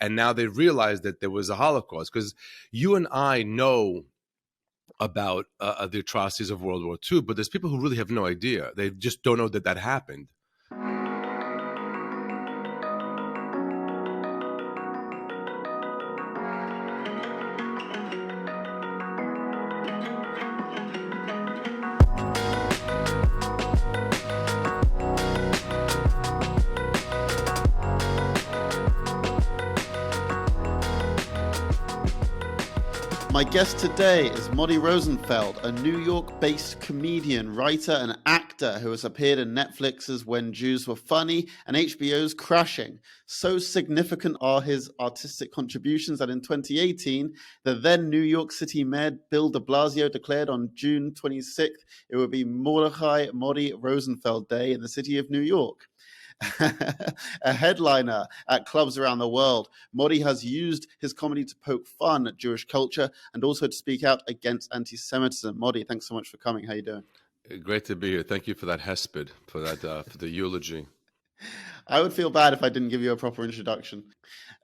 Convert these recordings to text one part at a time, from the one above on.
and now they realize that there was a Holocaust. Because you and I know about the atrocities of World War II, but there's people who really have no idea. They just don't know that that happened. My guest today is Modi Rosenfeld, a New York-based comedian, writer, and actor who has appeared in Netflix's When Jews Were Funny and HBO's Crashing. So significant are his artistic contributions that in 2018, the then New York City Mayor Bill de Blasio declared on June 26th it would be Mordechai Modi Rosenfeld Day in the city of New York. A headliner at clubs around the world, Modi has used his comedy to poke fun at Jewish culture and also to speak out against anti-Semitism. Modi, thanks so much for coming. How are you doing? Great to be here. Thank you for that hesped, for for the eulogy. I would feel bad if I didn't give you a proper introduction.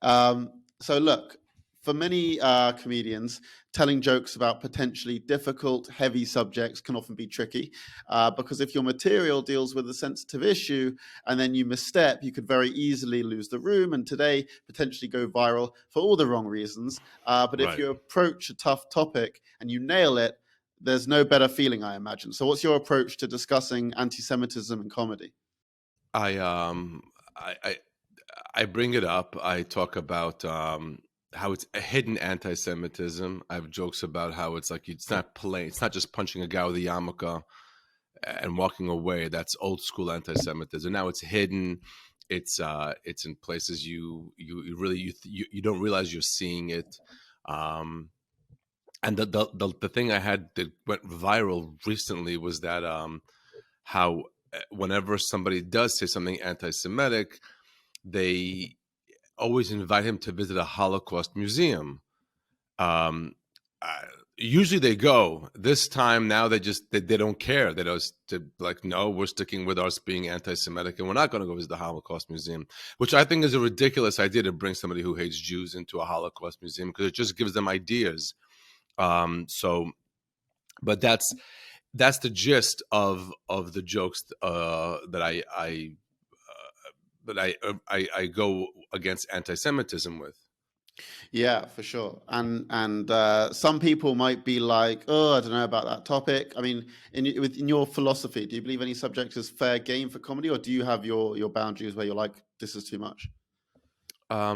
So look, for many comedians, telling jokes about potentially difficult, heavy subjects can often be tricky because if your material deals with a sensitive issue and then you misstep, you could very easily lose the room and today potentially go viral for all the wrong reasons. But if you approach a tough topic and you nail it, there's no better feeling, I imagine. So what's your approach to discussing anti-Semitism in comedy? I bring it up. I talk about how it's a hidden anti-Semitism. I have jokes about how it's like it's not plain. It's not just punching a guy with a yarmulke and walking away. That's old school anti-Semitism. Now it's hidden. It's in places you really don't realize you're seeing it. And the thing I had that went viral recently was that how whenever somebody does say something anti-Semitic, they always invite him to visit a Holocaust museum. Usually they go. This time now they don't care. They just like, no, we're sticking with us being anti-Semitic and we're not going to go visit the Holocaust museum, which I think is a ridiculous idea to bring somebody who hates Jews into a Holocaust museum because it just gives them ideas. But that's the gist of the jokes that I go against anti-Semitism with. Yeah, for sure. And some people might be like, oh, I don't know about that topic. I mean, in your philosophy, do you believe any subject is fair game for comedy, or do you have your boundaries where you're like, this is too much? I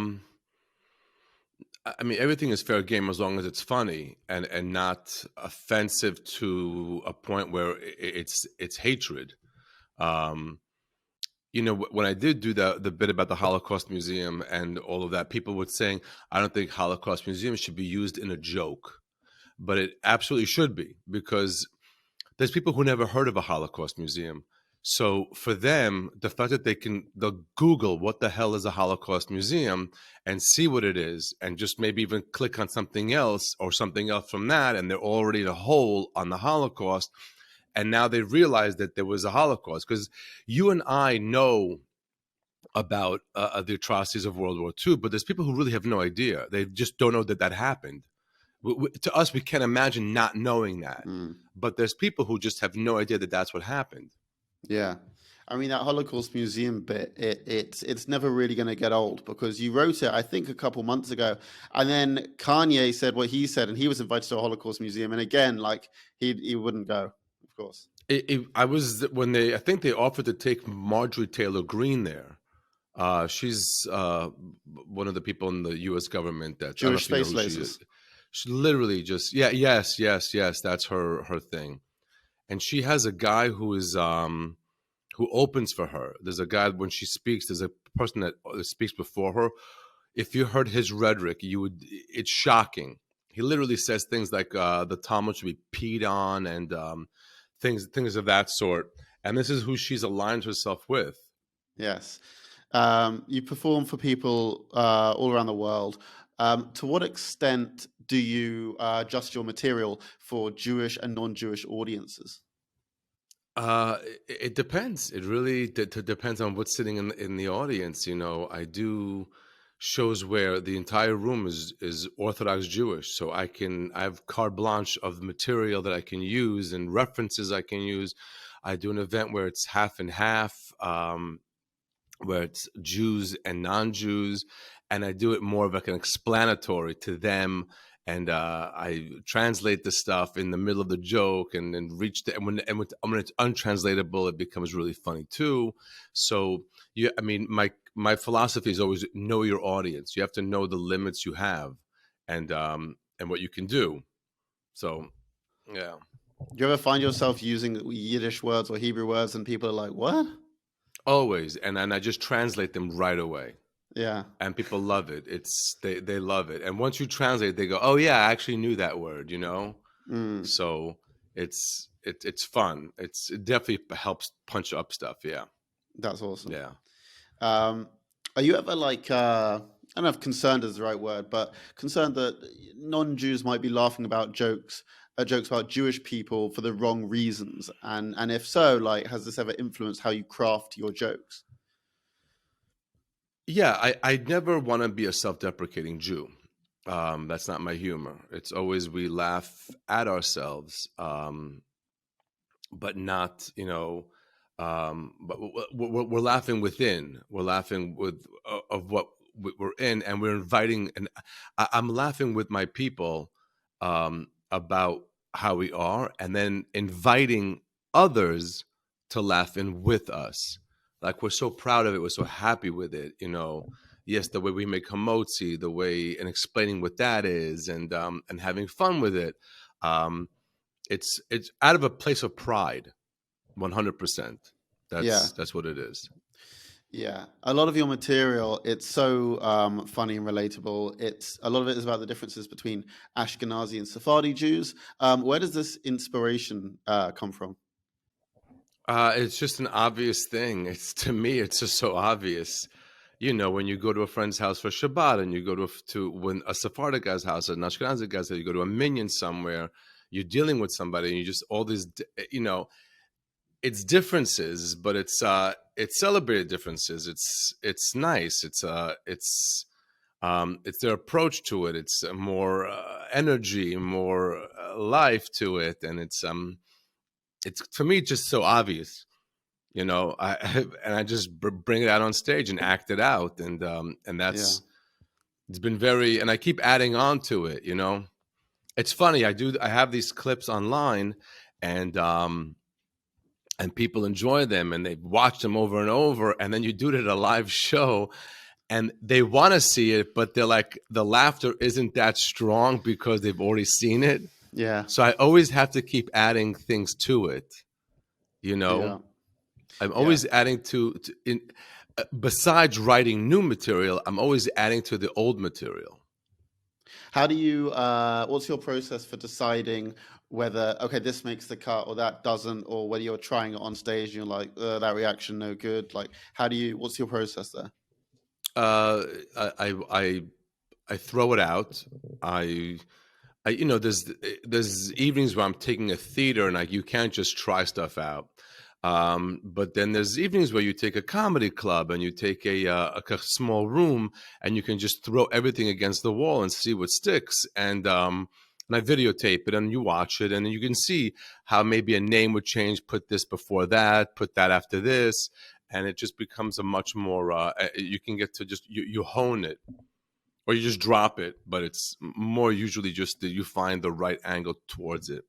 mean, everything is fair game as long as it's funny and not offensive to a point where it's hatred. When I did do the bit about the Holocaust Museum and all of that, people were saying, I don't think Holocaust Museum should be used in a joke. But it absolutely should be, because there's people who never heard of a Holocaust Museum. So for them, the fact that they'll Google what the hell is a Holocaust Museum and see what it is, and just maybe even click on something else or something else from that, and they're already in a hole on the Holocaust. And now they realize that there was a Holocaust, because you and I know about the atrocities of World War II, but there's people who really have no idea. They just don't know that that happened. To us, we can't imagine not knowing that. But there's people who just have no idea that that's what happened. Yeah. I mean, that Holocaust Museum bit, it's never really going to get old, because you wrote it, I think, a couple months ago. And then Kanye said what he said, and he was invited to a Holocaust Museum. And again, like, he wouldn't go, of course. I think they offered to take Marjorie Taylor Greene there. She's one of the people in the U.S. government that Jewish space lasers. She literally just yes, that's her thing. And she has a guy who is who opens for her. There's a guy, when she speaks, there's a person that speaks before her. If you heard his rhetoric, it's shocking. He literally says things like the Talmud should be peed on and things of that sort. And this is who she's aligned herself with. Yes. You perform for people all around the world. To what extent do you adjust your material for Jewish and non-Jewish audiences? It depends. It really depends on what's sitting in the audience. I do shows where the entire room is Orthodox Jewish. So I have carte blanche of material that I can use and references I can use. I do an event where it's half and half, where it's Jews and non-Jews, and I do it more of like an explanatory to them. And I translate the stuff in the middle of the joke, and then reach the when it's untranslatable, it becomes really funny too. So yeah, I mean, my philosophy is always know your audience. You have to know the limits you have, and what you can do. So yeah, Do you ever find yourself using Yiddish words or Hebrew words, and people are like, "What?" always, and I just translate them right away. Yeah. And people love it. They love it. And once you translate, they go, "Oh yeah, I actually knew that word," you know? Mm, So it's fun. It definitely helps punch up stuff. Yeah. that's awesome. Yeah. Um, are you ever like, I don't know if concerned is the right word, but concerned that non-Jews might be laughing about jokes about Jewish people for the wrong reasons? And if so, like, has this ever influenced how you craft your jokes? Yeah, I never want to be a self-deprecating Jew. That's not my humor. It's always we laugh at ourselves. But not, but we're laughing within. We're laughing with of what we're in, and we're inviting. And I'm laughing with my people about how we are, and then inviting others to laugh in with us. Like we're so proud of it, we're so happy with it. Yes, the way we make hamotzi, the way and explaining what that is, and having fun with it. Um, it's out of a place of pride, 100%. Yeah. That's what it is. Yeah, a lot of your material, it's so funny and relatable. It's a lot of it is about the differences between Ashkenazi and Sephardi Jews. Where does this inspiration come from? It's just an obvious thing. It's to me, it's just so obvious. When you go to a friend's house for Shabbat, and you go to when a Sephardic guy's house, an Ashkenazi guy's house, you go to a minyan somewhere, you're dealing with somebody, and you just all these, it's differences, but it's celebrated differences. It's nice. It's their approach to it. It's more energy, more life to it, and it's for me just so obvious. I and I just bring it out on stage and act it out, and Yeah. that's it's been very, and I keep adding on to it. It's funny. I have these clips online, and and people enjoy them, and they watch them over and over, and then you do it at a live show, and they want to see it, but they're like, the laughter isn't that strong because they've already seen it. Yeah. So I always have to keep adding things to it. You know, Yeah. I'm Yeah. always adding besides writing new material, I'm always adding to the old material. How do you, what's your process for deciding whether, okay, this makes the cut or that doesn't, or whether you're trying it on stage and you're like, that reaction, no good? Like, what's your process there? Uh, I throw it out. I there's evenings where I'm taking a theater, and you can't just try stuff out. But then there's evenings where you take a comedy club, and you take a small room, and you can just throw everything against the wall and see what sticks. And I videotape it, and you watch it, and you can see how maybe a name would change. Put this before that. Put that after this. And it just becomes a much more. You can get to just you hone it, or you just drop it, but it's more usually just that you find the right angle towards it.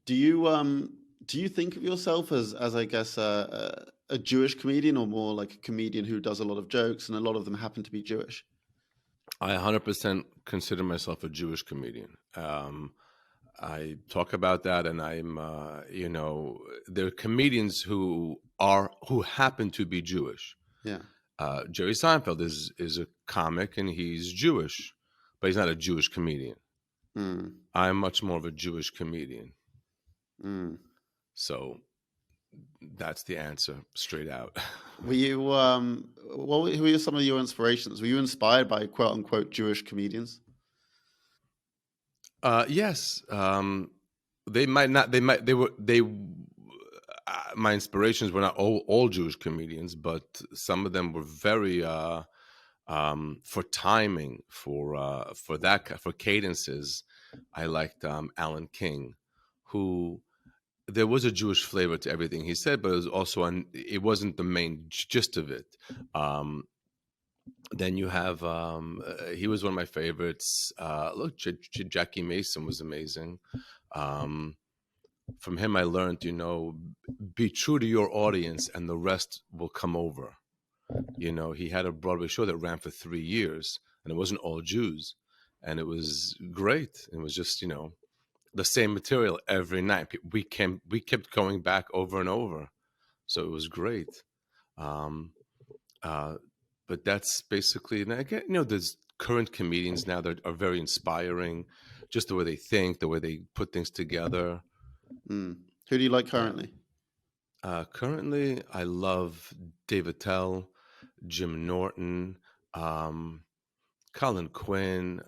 Do you think of yourself as I guess a Jewish comedian, or more like a comedian who does a lot of jokes and a lot of them happen to be Jewish? I 100% consider myself a Jewish comedian. I talk about that, and there are comedians who happen to be Jewish. Yeah. Jerry Seinfeld is a comic, and he's Jewish, but he's not a Jewish comedian. Mm, I'm much more of a Jewish comedian. mm. So that's the answer, straight out. Were you who were some of your inspirations? Were you inspired by quote unquote Jewish comedians? Yes, they might not. They might. They were. They. My inspirations were not all Jewish comedians, but some of them were very. For timing, for cadences, I liked Alan King, who there was a Jewish flavor to everything he said, but it was also it wasn't the main gist of it. Um, then you have he was one of my favorites. Look, Jackie Mason was amazing. Um, from him, I learned, be true to your audience, and the rest will come over. He had a Broadway show that ran for 3 years, and it wasn't all Jews, and it was great. It was just the same material every night. We kept going back over and over, so it was great. Um, uh, but that's basically, and I get, there's current comedians now that are very inspiring, just the way they think, the way they put things together. Mm. Who do you like Uh, currently? Currently, I love David Tell, Jim Norton, um, Colin Quinn.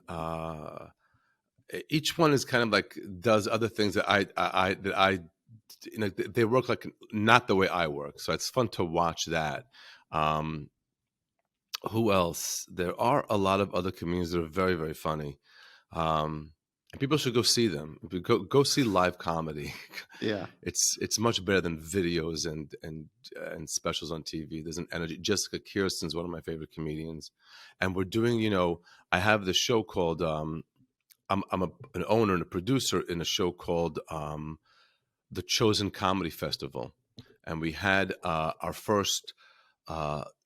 Each one is kind of like does other things that I they work like not the way I work, so it's fun to watch that. Um, who else? There are a lot of other comedians that are very, very funny. And people should go see them. Go see live comedy. Yeah. It's much better than videos and specials on TV. There's an energy. Jessica Kirsten's one of my favorite comedians, and we're doing. I have this show called. I'm an owner and a producer in a show called the Chosen Comedy Festival, and we had our first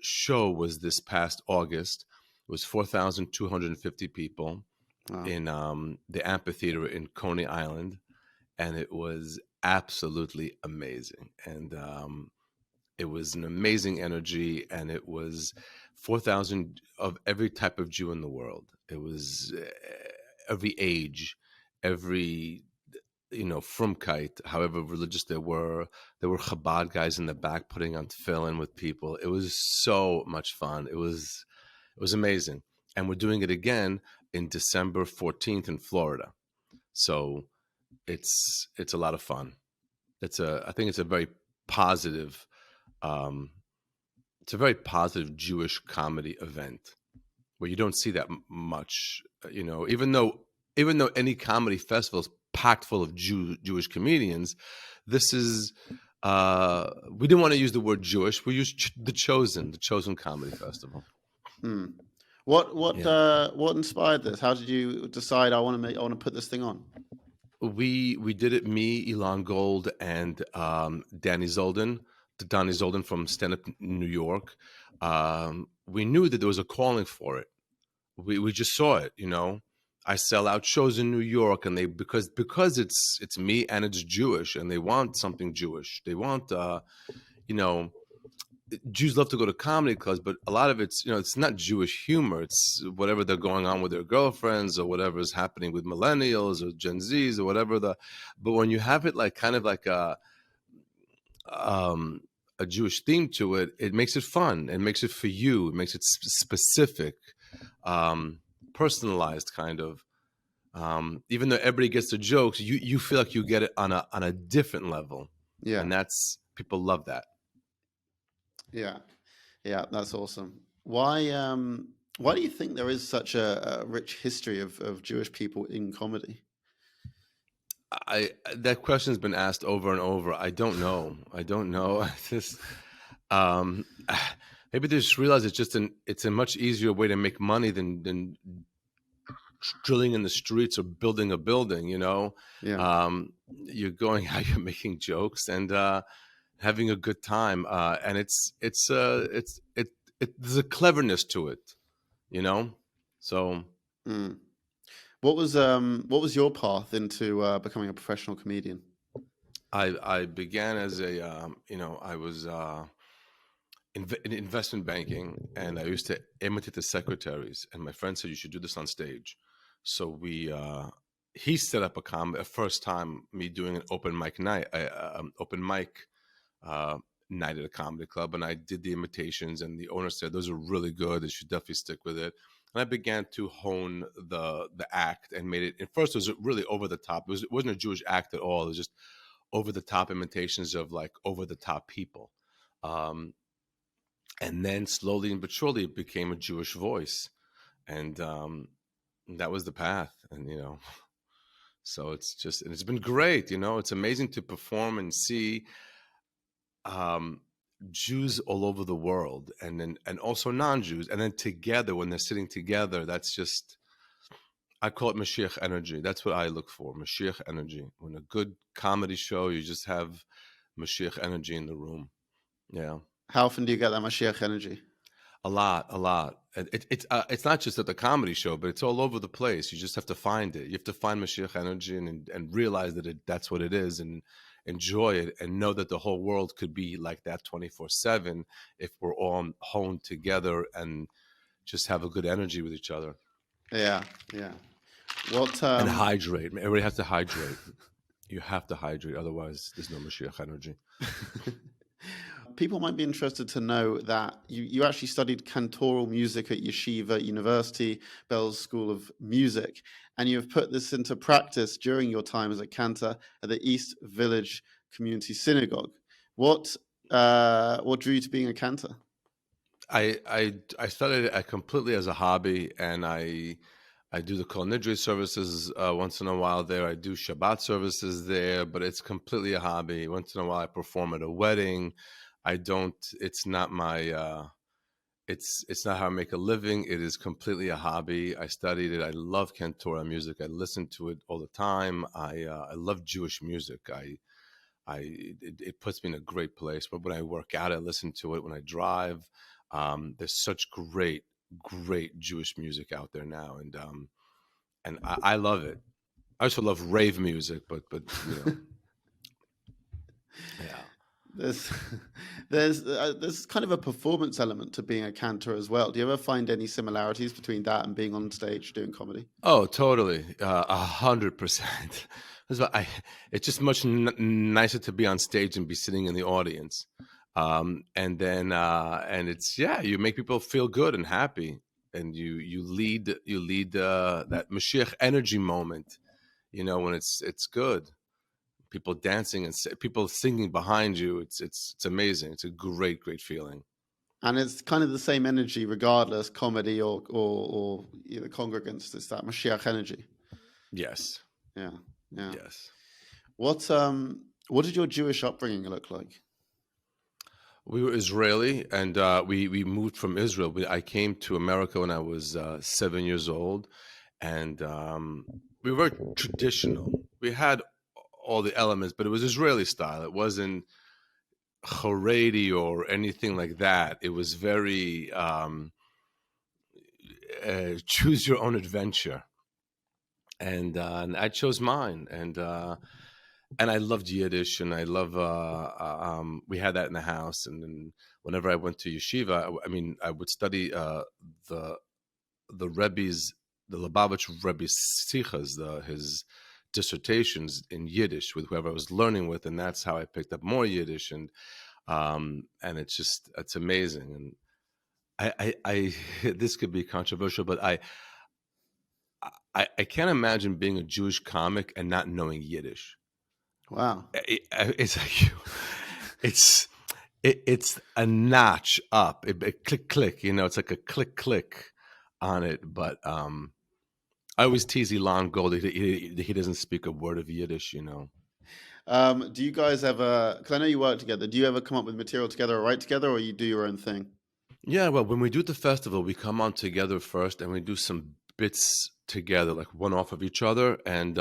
show was this past August. It was 4,250 people Wow. in the amphitheater in Coney Island, and it was absolutely amazing. And it was an amazing energy, and it was 4,000 of every type of Jew in the world. It was every age, every Frumkeit, however religious they were. There were Chabad guys in the back putting on tefillin with people. It was so much fun. It was amazing. And we're doing it again in December 14th in Florida. So it's a lot of fun. I think it's a very positive um it's a very positive Jewish comedy event where you don't see that much, even though any comedy festival is packed full of Jewish comedians. This is we didn't want to use the word Jewish. We used the chosen comedy festival. Mm. What what Yeah. uh, what inspired this? How did you decide I want to put this thing on? We did it, me, Elon Gold, and Donnie Zolden from Stand Up New York. We knew that there was a calling for it. We just saw it. I sell out shows in New York, and they because it's me and it's Jewish, and they want something Jewish. They want you know Jews love to go to comedy clubs, but a lot of it's not Jewish humor. It's whatever they're going on with their girlfriends, or whatever is happening with millennials or Gen Zs, or whatever the. But when you have it like kind of like um, a Jewish theme to it, it makes it fun. It makes it for you. It makes it specific, personalized, kind of. Even though everybody gets the jokes, you feel like you get it on a different level, Yeah. and that's people love that. Yeah. Yeah, that's awesome. Why do you think there is such a rich history of Jewish people in comedy? I That question's been asked over and over. I don't know. I don't know. I just um, maybe they just realize it's a much easier way to make money than drilling in the streets or building a building. Yeah. You're going out, you're making jokes and having a good time, and there's a cleverness to it, you know. So Mm. What was your path into becoming a professional comedian? I began as I was in investment banking, and I used to imitate the secretaries. And my friend said you should do this on stage. So he set up a first time me doing an open mic night, open mic uh, night at a comedy club, and I did the imitations. And the owner said those are really good. They should definitely stick with it. And I began to hone the act and made it. At first, it was really over the top. It wasn't a Jewish act at all. It was just over the top imitations of like over the top people. Um, And then slowly but surely it became a Jewish voice. And that was the path. And, so it's been great. It's amazing to perform and see um, Jews all over the world, and also non-Jews, and then together when they're sitting together, that's just, I call it Moshiach energy. That's what I look for, Moshiach energy. When a good comedy show, you just have Moshiach energy in the room. Yeah. How often do you get that Mashiach energy? A lot, a lot. And it's not just at the comedy show, but it's all over the place. You just have to find it. You have to find Mashiach energy and realize that that's what it is, and enjoy it, and know that the whole world could be like that 24/7 if we're all honed together and just have a good energy with each other. Yeah, yeah. What And hydrate. Everybody has to hydrate. You have to hydrate, otherwise there's no Mashiach energy. people might be interested to know that you actually studied cantoral music at Yeshiva University, Bell's School of Music, and you have put this into practice during your time as a cantor at the East Village Community Synagogue. What drew you to being a cantor? I started it completely as a hobby, and I do the Kol Nidre services once in a while there. I do Shabbat services there, but it's completely a hobby. Once in a while, I perform at a wedding. I don't. It's not my. It's not how I make a living. It is completely a hobby. I studied it. I love cantor music. I listen to it all the time. I love Jewish music. It puts me in a great place. But when I work out, I listen to it. When I drive, there's such great Jewish music out there now, and I love it. I also love rave music, but yeah. There's kind of a performance element to being a cantor as well. Do you ever find any similarities between that and being on stage doing comedy? Oh, totally, 100%. It's just much nicer to be on stage and be sitting in the audience, and then it's, yeah, you make people feel good and happy, and you lead that Mashiach energy moment, when it's good. People dancing and people singing behind you. It's amazing. It's a great feeling. And it's kind of the same energy regardless, comedy or congregants. It's that Mashiach energy. Yes. Yeah. Yes. What did your Jewish upbringing look like? We were Israeli, and we moved from Israel. I came to America when I was 7 years old, and we were traditional. We had all the elements, but it was Israeli style. It wasn't Haredi or anything like that. It was very choose your own adventure, and I chose mine, and I loved Yiddish, and I love. We had that in the house, and then whenever I went to yeshiva, I would study the Rebbe's, the Lubavitch Rebbe's sichas, his dissertations in Yiddish with whoever I was learning with, and that's how I picked up more Yiddish, and it's amazing. And I this could be controversial, but I can't imagine being a Jewish comic and not knowing Yiddish. Wow. It's like it's a notch up. Click click. It's like a click click on it. But I always tease Elon Gold that he doesn't speak a word of Yiddish. Do you guys ever? Because I know you work together. Do you ever come up with material together or write together, or you do your own thing? Yeah, well, when we do the festival, we come on together first, and we do some bits together, like one off of each other, and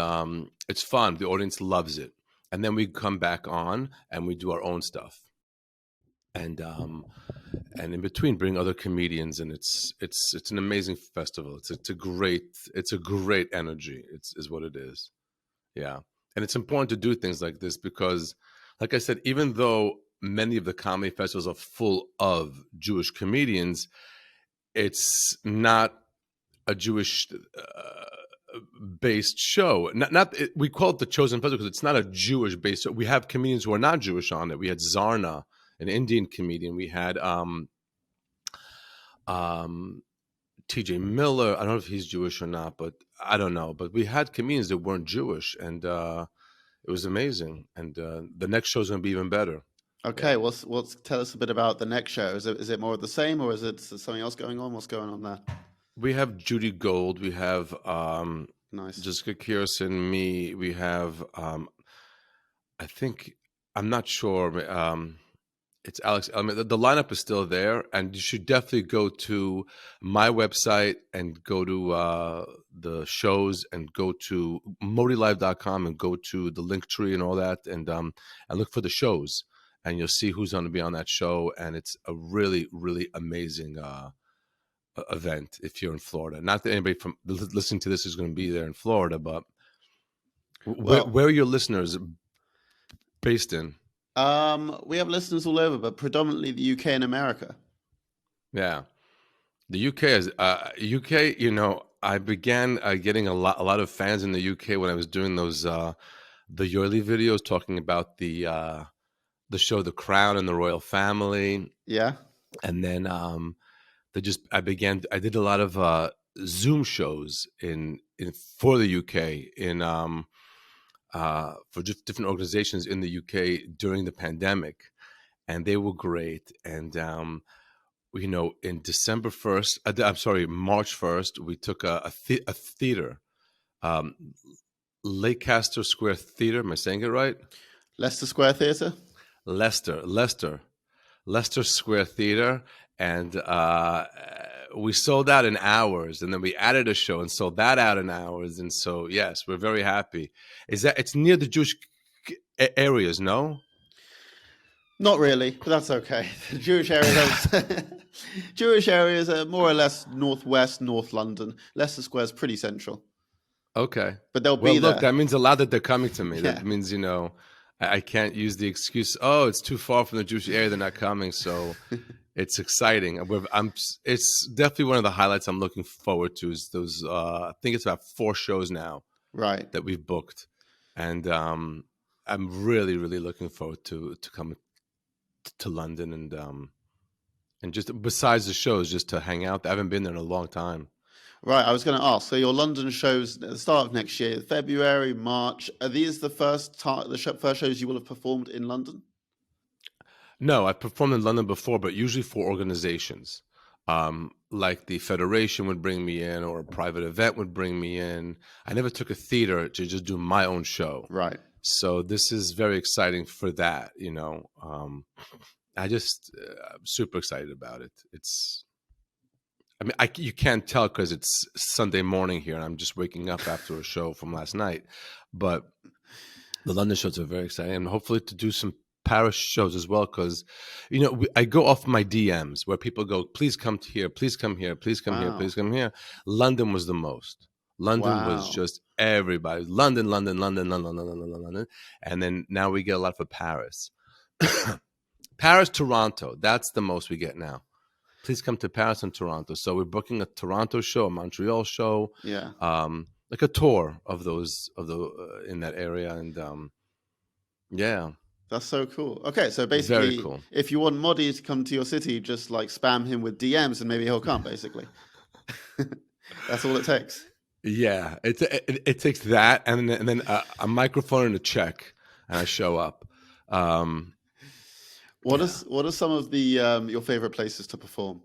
it's fun. The audience loves it, and then we come back on and we do our own stuff, and in between bring other comedians, and it's an amazing festival. It's a great energy. Is what it is. Yeah, and it's important to do things like this because, like I said, even though many of the comedy festivals are full of Jewish comedians, it's not a Jewish based show. We call it the Chosen Festival because it's not a Jewish based show. We have comedians who are not Jewish on it. We had Zarna, an Indian comedian. We had TJ Miller. I don't know if he's Jewish or not, but I don't know. But we had comedians that weren't Jewish, and it was amazing. And the next show is going to be even better. Okay, Yeah. what's tell us a bit about the next show. Is it more of the same, or is it something else going on? What's going on there? We have Judy Gold. We have Nice. Jessica Kirsten, me. We have I think I'm not sure. It's Alex Element. The lineup is still there, and you should definitely go to my website and go to the shows and go to modilive.com and go to the link tree and all that, and look for the shows, and you'll see who's going to be on that show. And it's a really, really amazing event if you're in Florida. Not that anybody from listening to this is going to be there in Florida, but Well, where are your listeners based in? we have listeners all over, but predominantly the UK and America. Yeah. The UK is UK. I began getting a lot of fans in the UK when I was doing those the yearly videos talking about the show The Crown and the royal family, Yeah. and then I did a lot of Zoom shows in for the UK for just different organizations in the UK during the pandemic, and they were great. And in December 1st, I'm sorry, March 1st, we took a theater, um, Leicester Square Theater. Am I saying it right? Leicester Square Theatre. Leicester Square Theater, and we sold out in hours, and then we added a show and sold that out in hours, and so yes, we're very happy. Is that it's near the Jewish areas? No. Not really, but that's okay. The Jewish areas, Jewish areas are more or less northwest, North London. Leicester Square is pretty central, Okay. but they'll Well, be look, there. that means a lot that they're coming to me. Yeah. That means, I can't use the excuse, oh, it's too far from the Jewish area, they're not coming. So it's exciting. It's definitely one of the highlights I'm looking forward to is those, I think it's about 4 shows now Right. that we've booked. And I'm really, really looking forward to coming to London and just besides the shows, just to hang out. I haven't been there in a long time. Right. I was going to ask. So your London shows at the start of next year, February, March. Are these the first first shows you will have performed in London? No, I've performed in London before, but usually for organizations. Like the Federation would bring me in, or a private event would bring me in. I never took a theater to just do my own show. Right. So this is very exciting for that, I'm super excited about it. You can't tell because it's Sunday morning here and I'm just waking up after a show from last night. But the London shows are very exciting, and hopefully to do some Paris shows as well, because I go off my DMs where people go, please come here, please come here, please come here, Wow. please come here. London was the most. London was Wow. just everybody. London, London, London, London, London, London, London. And then now we get a lot for Paris. Paris, Toronto. That's the most we get now. Please come to Paris and Toronto. So we're booking a Toronto show, a Montreal show, Yeah. like a tour of those in that area, and yeah, That's so cool. Okay, so very basically, cool. if you want Modi to come to your city, just like spam him with DMs and maybe he'll come, basically. That's all it takes. Yeah, it takes that and then a microphone and a check, and I show up. Yeah, What are some of the your favorite places to perform?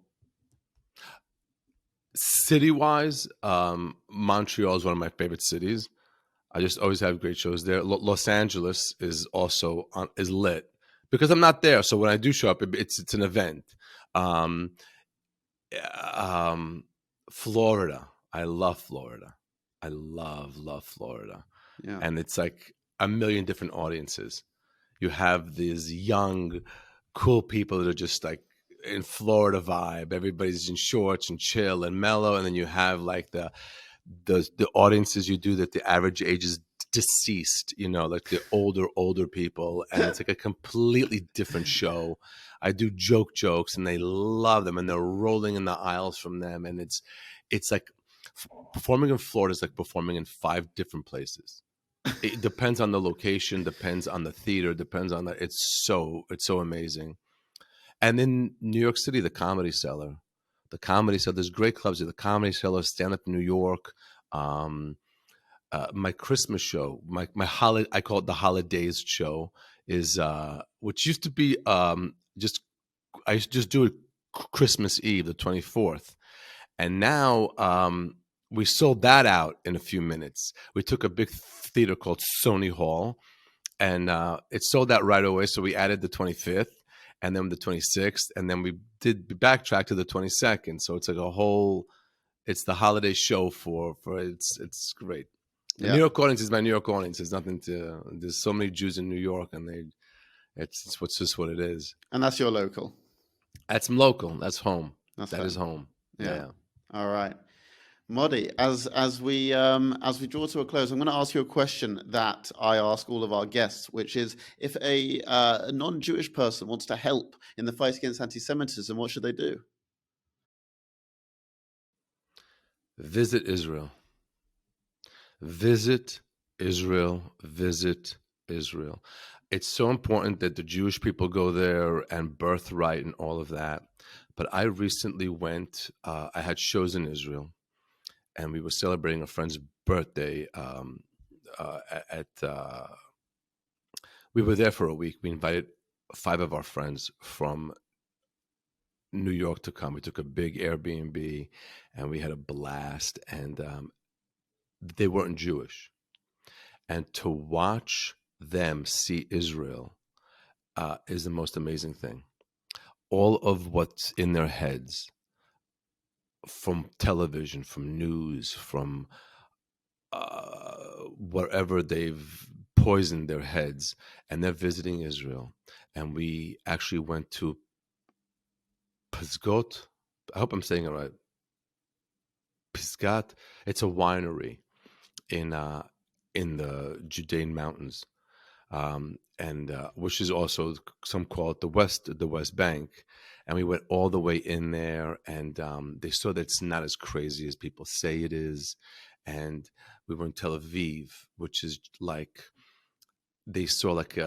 city wise, Montreal is one of my favorite cities. I just always have great shows there. Los Angeles is also is lit because I'm not there. So when I do show up, it's an event. Um, Florida, I love Florida. I love Florida, Yeah. and it's like a million different audiences. You have these young, cool people that are just like in Florida vibe. Everybody's in shorts and chill and mellow, and then you have like the audiences you do that the average age is deceased, like the older people, and it's like a completely different show. I do jokes and they love them and they're rolling in the aisles from them, and it's like performing in Florida is like performing in 5 different places. It depends on the location, depends on the theater, depends on it's so amazing. And in New York City, the Comedy Cellar. The Comedy Cellar, there's great clubs at the Comedy Cellar, Stand Up in New York. My Christmas show, my holiday, I call it the holidays show, is which used to be just I used to just do it Christmas Eve, the 24th, and now we sold that out in a few minutes. We took a big theater called Sony Hall, and it sold out right away. So we added the 25th, and then the 26th, and then we did backtrack to the 22nd. So it's like a whole. It's the holiday show for it's great. The New York audience is my New York audience. There's nothing to. There's so many Jews in New York, and it's what's just what it is. And that's your local. That's local. That's home. That is home. Yeah. All right. Modi, as we draw to a close, I'm going to ask you a question that I ask all of our guests, which is, if a non-Jewish person wants to help in the fight against anti-Semitism, what should they do? Visit Israel. Visit Israel. Visit Israel. It's so important that the Jewish people go there, and birthright and all of that. But I recently went, I had shows in Israel, and we were celebrating a friend's birthday we were there for a week. We invited 5 of our friends from New York to come. We took a big Airbnb, and we had a blast, and they weren't Jewish. And to watch them see Israel is the most amazing thing. All of what's in their heads, from television, from news, from wherever they've poisoned their heads, and they're visiting Israel. And we actually went to Pisgot. I hope I'm saying it right. Pisgat. It's a winery in the Judean mountains, and which is also, some call it the West Bank. And we went all the way in there, and they saw that it's not as crazy as people say it is. And we were in Tel Aviv, which is like, they saw like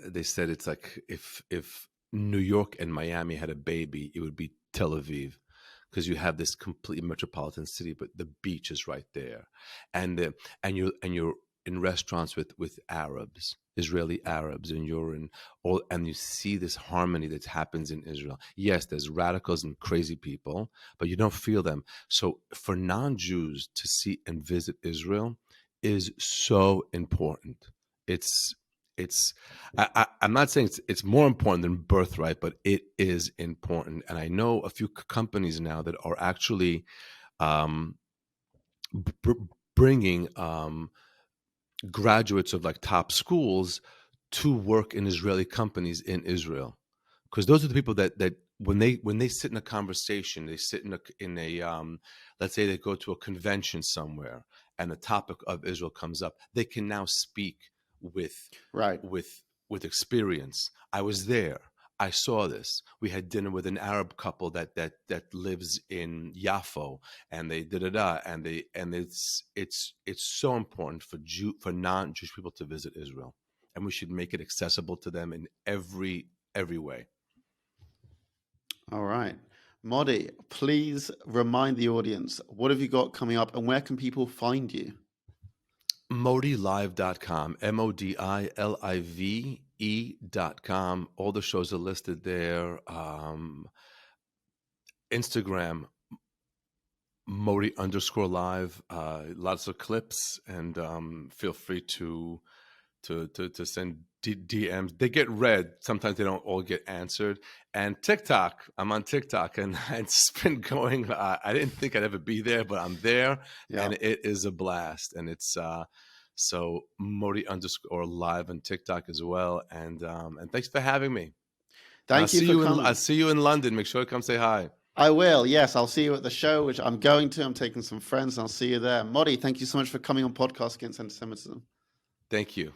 they said it's like if New York and Miami had a baby, it would be Tel Aviv, because you have this complete metropolitan city, but the beach is right there, and you're in restaurants with Arabs, Israeli Arabs, and you're in all, and you see this harmony that happens in Israel. Yes, there's radicals and crazy people, but you don't feel them. So for non-Jews to see and visit Israel is so important. I'm not saying it's more important than birthright, but it is important. And I know a few companies now that are actually bringing graduates of like top schools to work in Israeli companies in Israel, because those are the people that when they sit in a conversation, they sit in a let's say they go to a convention somewhere, and the topic of Israel comes up, they can now speak with experience. I was there. I saw this. We had dinner with an Arab couple that lives in Yafo, and they and it's so important for non-Jewish people to visit Israel, and we should make it accessible to them in every way. All right. Modi, please remind the audience, what have you got coming up, and where can people find you? ModiLive.com, ModiLive.com. All the shows are listed there. Instagram, Modi_live. Lots of clips, and feel free to send DMs. They get read. Sometimes they don't all get answered. And TikTok, I'm on TikTok, and it's been going. I didn't think I'd ever be there, but I'm there, and it is a blast. And it's so Modi_live on TikTok as well. And thanks for having me. Thank you for coming. I'll see you in London. Make sure to come say hi. I will. Yes, I'll see you at the show, which I'm going to. I'm taking some friends, and I'll see you there. Modi, thank you so much for coming on Podcast Against Antisemitism. Thank you.